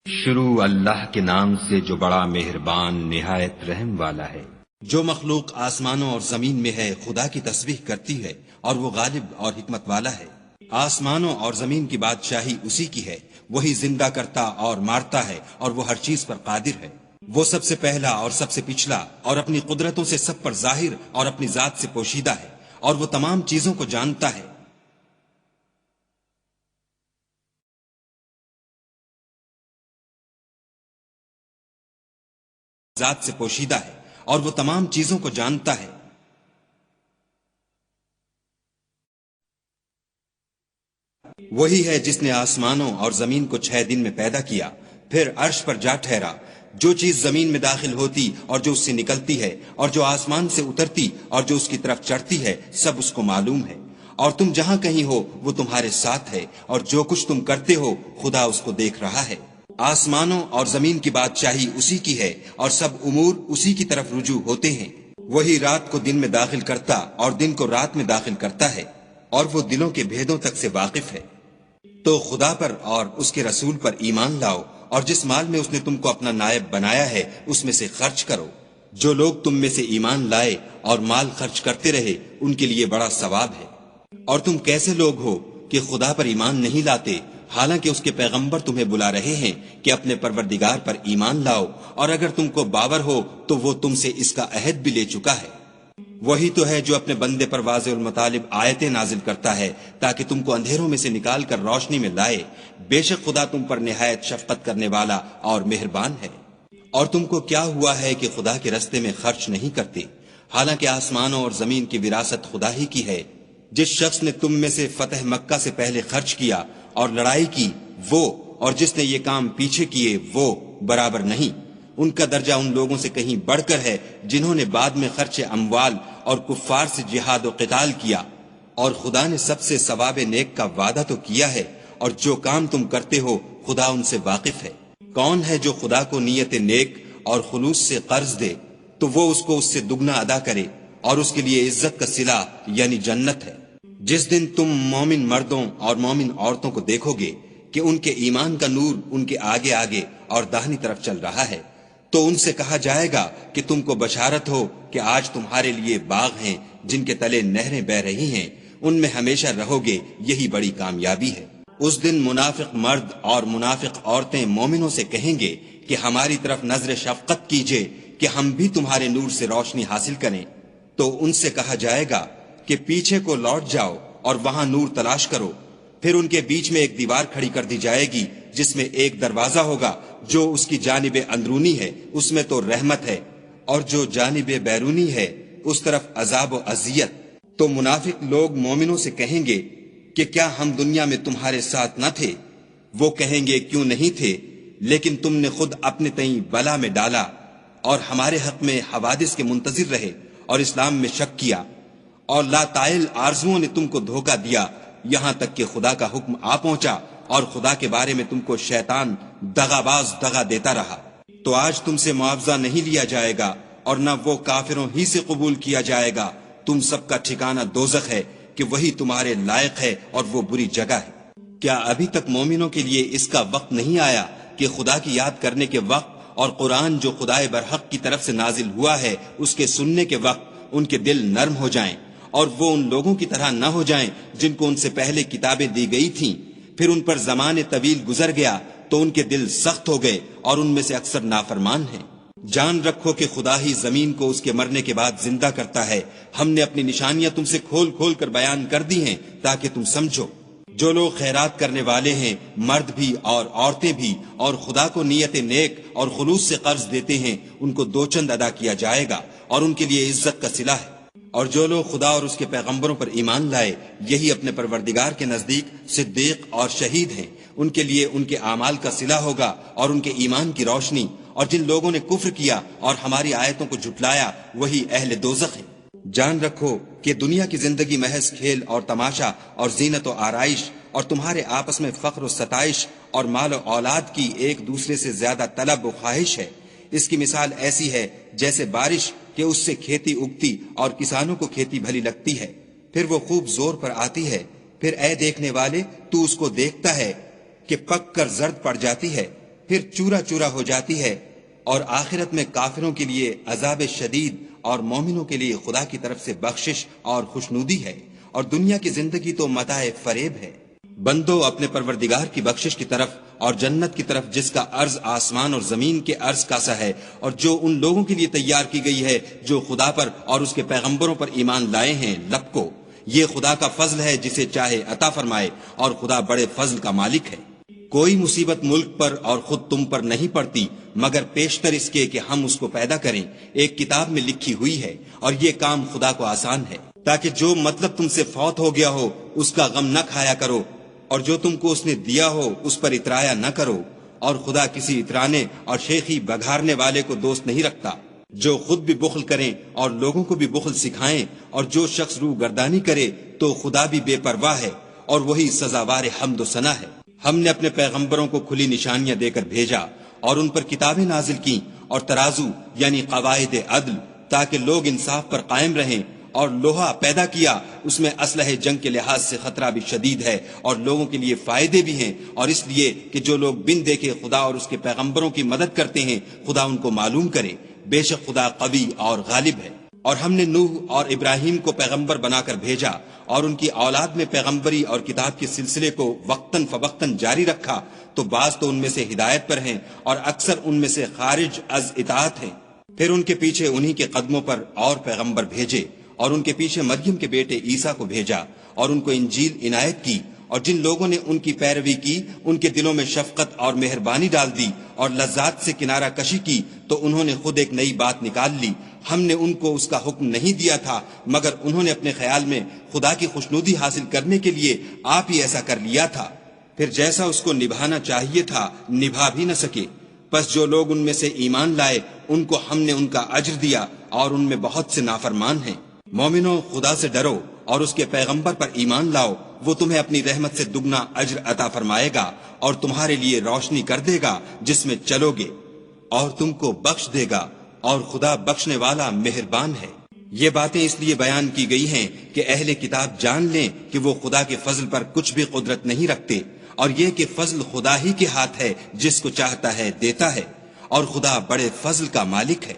شروع اللہ کے نام سے جو بڑا مہربان نہایت رحم والا ہے۔ جو مخلوق آسمانوں اور زمین میں ہے خدا کی تسبیح کرتی ہے اور وہ غالب اور حکمت والا ہے۔ آسمانوں اور زمین کی بادشاہی اسی کی ہے، وہی زندہ کرتا اور مارتا ہے اور وہ ہر چیز پر قادر ہے۔ وہ سب سے پہلا اور سب سے پچھلا اور اپنی قدرتوں سے سب پر ظاہر اور اپنی ذات سے پوشیدہ ہے، اور وہ تمام چیزوں کو جانتا ہے۔ ذات سے پوشیدہ ہے اور وہ تمام چیزوں کو جانتا ہے۔ وہی ہے جس نے آسمانوں اور زمین کو 6 دن میں پیدا کیا، پھر عرش پر جا ٹھہرا۔ جو چیز زمین میں داخل ہوتی اور جو اس سے نکلتی ہے اور جو آسمان سے اترتی اور جو اس کی طرف چڑھتی ہے، سب اس کو معلوم ہے۔ اور تم جہاں کہیں ہو وہ تمہارے ساتھ ہے، اور جو کچھ تم کرتے ہو خدا اس کو دیکھ رہا ہے۔ آسمانوں اور زمین کی بادشاہی اسی کی ہے اور سب امور اسی کی طرف رجوع ہوتے ہیں۔ وہی رات کو دن میں داخل کرتا اور دن کو رات میں داخل کرتا ہے، اور وہ دلوں کے بھیدوں تک سے واقف ہے۔ تو خدا پر اور اس کے رسول پر ایمان لاؤ، اور جس مال میں اس نے تم کو اپنا نائب بنایا ہے اس میں سے خرچ کرو۔ جو لوگ تم میں سے ایمان لائے اور مال خرچ کرتے رہے ان کے لیے بڑا ثواب ہے۔ اور تم کیسے لوگ ہو کہ خدا پر ایمان نہیں لاتے، حالانکہ اس کے پیغمبر تمہیں بلا رہے ہیں کہ اپنے پروردگار پر ایمان لاؤ، اور اگر تم کو باور ہو تو وہ تم سے اس کا عہد بھی لے چکا ہے۔ وہی تو ہے جو اپنے بندے پر واضح المطالب آیتیں نازل کرتا ہے تاکہ تم کو اندھیروں میں سے نکال کر روشنی میں لائے۔ بے شک خدا تم پر نہایت شفقت کرنے والا اور مہربان ہے۔ اور تم کو کیا ہوا ہے کہ خدا کے رستے میں خرچ نہیں کرتے، حالانکہ آسمانوں اور زمین کی وراثت خدا ہی کی ہے۔ جس شخص نے تم میں سے فتح مکہ سے پہلے خرچ کیا اور لڑائی کی، وہ اور جس نے یہ کام پیچھے کیے وہ برابر نہیں۔ ان کا درجہ ان لوگوں سے کہیں بڑھ کر ہے جنہوں نے بعد میں خرچ اموال اور کفار سے جہاد و قتال کیا، اور خدا نے سب سے ثواب نیک کا وعدہ تو کیا ہے، اور جو کام تم کرتے ہو خدا ان سے واقف ہے۔ کون ہے جو خدا کو نیت نیک اور خلوص سے قرض دے تو وہ اس کو اس سے دگنا ادا کرے، اور اس کے لیے عزت کا صلہ یعنی جنت ہے۔ جس دن تم مومن مردوں اور مومن عورتوں کو دیکھو گے کہ ان کے ایمان کا نور ان کے آگے آگے اور داہنی طرف چل رہا ہے، تو ان سے کہا جائے گا کہ تم کو بشارت ہو کہ آج تمہارے لیے باغ ہیں جن کے تلے نہریں بہ رہی ہیں، ان میں ہمیشہ رہو گے، یہی بڑی کامیابی ہے۔ اس دن منافق مرد اور منافق عورتیں مومنوں سے کہیں گے کہ ہماری طرف نظر شفقت کیجئے کہ ہم بھی تمہارے نور سے روشنی حاصل کریں۔ تو ان سے کہا جائے گا کہ پیچھے کو لوٹ جاؤ اور وہاں نور تلاش کرو۔ پھر ان کے بیچ میں ایک دیوار کھڑی کر دی جائے گی جس میں ایک دروازہ ہوگا، جو اس کی جانب اندرونی ہے اس میں تو رحمت ہے، اور جو جانب بیرونی ہے اس طرف عذاب و اذیت۔ تو منافق لوگ مومنوں سے کہیں گے کہ کیا ہم دنیا میں تمہارے ساتھ نہ تھے؟ وہ کہیں گے کیوں نہیں تھے، لیکن تم نے خود اپنے تئیں بلا میں ڈالا اور ہمارے حق میں حوادث کے منتظر رہے اور اسلام میں شک کیا، اور لا طائل آرزوؤں نے تم کو دھوکہ دیا، یہاں تک کہ خدا کا حکم آ پہنچا اور خدا کے بارے میں تم کو شیطان دغاباز دغا دیتا رہا۔ تو آج تم سے معاوضہ نہیں لیا جائے گا اور نہ وہ کافروں ہی سے قبول کیا جائے گا۔ تم سب کا ٹھکانہ دوزخ ہے کہ وہی تمہارے لائق ہے اور وہ بری جگہ ہے۔ کیا ابھی تک مومنوں کے لیے اس کا وقت نہیں آیا کہ خدا کی یاد کرنے کے وقت اور قرآن جو خدائے برحق کی طرف سے نازل ہوا ہے اس کے سننے کے وقت ان کے دل نرم ہو جائیں، اور وہ ان لوگوں کی طرح نہ ہو جائیں جن کو ان سے پہلے کتابیں دی گئی تھیں، پھر ان پر زمانے طویل گزر گیا تو ان کے دل سخت ہو گئے اور ان میں سے اکثر نافرمان ہیں۔ جان رکھو کہ خدا ہی زمین کو اس کے مرنے کے بعد زندہ کرتا ہے۔ ہم نے اپنی نشانیاں تم سے کھول کھول کر بیان کر دی ہیں تاکہ تم سمجھو۔ جو لوگ خیرات کرنے والے ہیں، مرد بھی اور عورتیں بھی، اور خدا کو نیت نیک اور خلوص سے قرض دیتے ہیں، ان کو 2 چند ادا کیا جائے گا اور ان کے لیے عزت کا صلہ ہے۔ اور جو لوگ خدا اور اس کے پیغمبروں پر ایمان لائے، یہی اپنے پروردگار کے نزدیک صدیق اور شہید ہیں، ان کے لیے ان کے اعمال کا صلہ ہوگا اور ان کے ایمان کی روشنی۔ اور جن لوگوں نے کفر کیا اور ہماری آیتوں کو جھٹلایا وہی اہل دوزخ ہیں۔ جان رکھو کہ دنیا کی زندگی محض کھیل اور تماشا اور زینت و آرائش اور تمہارے آپس میں فخر و ستائش اور مال و اولاد کی ایک دوسرے سے زیادہ طلب و خواہش ہے۔ اس کی مثال ایسی ہے جیسے بارش کہ اس سے کھیتی اگتی اور کسانوں کو کھیتی بھلی لگتی ہے، پھر وہ خوب زور پر آتی ہے، پھر اے دیکھنے والے تو اس کو دیکھتا ہے کہ پک کر زرد پڑ جاتی ہے، پھر چورا چورا ہو جاتی ہے، اور آخرت میں کافروں کے لیے عذاب شدید اور مومنوں کے لیے خدا کی طرف سے بخشش اور خوشنودی ہے، اور دنیا کی زندگی تو متاع فریب ہے۔ بندو اپنے پروردگار کی بخشش کی طرف اور جنت کی طرف جس کا عرض آسمان اور زمین کے عرض کا سا ہے، اور جو ان لوگوں کے لیے تیار کی گئی ہے جو خدا پر اور اس کے پیغمبروں پر ایمان لائے ہیں، لپکو، یہ خدا کا فضل ہے جسے چاہے عطا فرمائے، اور خدا بڑے فضل کا مالک ہے۔ کوئی مصیبت ملک پر اور خود تم پر نہیں پڑتی مگر پیشتر اس کے کہ ہم اس کو پیدا کریں، ایک کتاب میں لکھی ہوئی ہے، اور یہ کام خدا کو آسان ہے، تاکہ جو مطلب تم سے فوت ہو گیا ہو اس کا غم نہ کھایا کرو، اور جو تم کو اس نے دیا ہو اس پر اترایا نہ کرو، اور خدا کسی اترانے اور شیخی بگھارنے والے کو دوست نہیں رکھتا۔ جو خود بھی بخل کریں اور لوگوں کو بھی بخل سکھائیں، اور جو شخص روح گردانی کرے تو خدا بھی بے پرواہ ہے، اور وہی سزاوار حمد و ثنا ہے۔ ہم نے اپنے پیغمبروں کو کھلی نشانیاں دے کر بھیجا، اور ان پر کتابیں نازل کی اور ترازو یعنی قواعد عدل، تاکہ لوگ انصاف پر قائم رہیں، اور لوہا پیدا کیا، اس میں اسلحہ جنگ کے لحاظ سے خطرہ بھی شدید ہے اور لوگوں کے لیے فائدے بھی ہیں، اور اس لیے کہ جو لوگ بن دیکھے خدا اور اس کے پیغمبروں کی مدد کرتے ہیں، خدا ان کو معلوم کرے، بے شک خدا قوی اور غالب ہے۔ اور ہم نے نوح اور ابراہیم کو پیغمبر بنا کر بھیجا، اور ان کی اولاد میں پیغمبری اور کتاب کے سلسلے کو وقتاً فوقتاً جاری رکھا، تو بعض تو ان میں سے ہدایت پر ہیں اور اکثر ان میں سے خارج از اطاعت ہیں۔ پھر ان کے پیچھے انہی کے قدموں پر اور پیغمبر بھیجے، اور ان کے پیچھے مریم کے بیٹے عیسیٰ کو بھیجا، اور ان کو انجیل عنایت کی، اور جن لوگوں نے ان کی پیروی کی ان کے دلوں میں شفقت اور مہربانی ڈال دی اور لذات سے کنارہ کشی کی، تو انہوں نے خود ایک نئی بات نکال لی۔ ہم نے ان کو اس کا حکم نہیں دیا تھا، مگر انہوں نے اپنے خیال میں خدا کی خوشنودی حاصل کرنے کے لیے آپ ہی ایسا کر لیا تھا، پھر جیسا اس کو نبھانا چاہیے تھا نبھا بھی نہ سکے۔ پس جو لوگ ان میں سے ایمان لائے ان کو ہم نے ان کا اجر دیا، اور ان میں بہت سے نافرمان ہیں۔ مومنو، خدا سے ڈرو اور اس کے پیغمبر پر ایمان لاؤ، وہ تمہیں اپنی رحمت سے دگنا اجر عطا فرمائے گا، اور تمہارے لیے روشنی کر دے گا جس میں چلو گے، اور تم کو بخش دے گا، اور خدا بخشنے والا مہربان ہے۔ یہ باتیں اس لیے بیان کی گئی ہیں کہ اہل کتاب جان لیں کہ وہ خدا کے فضل پر کچھ بھی قدرت نہیں رکھتے، اور یہ کہ فضل خدا ہی کے ہاتھ ہے، جس کو چاہتا ہے دیتا ہے، اور خدا بڑے فضل کا مالک ہے۔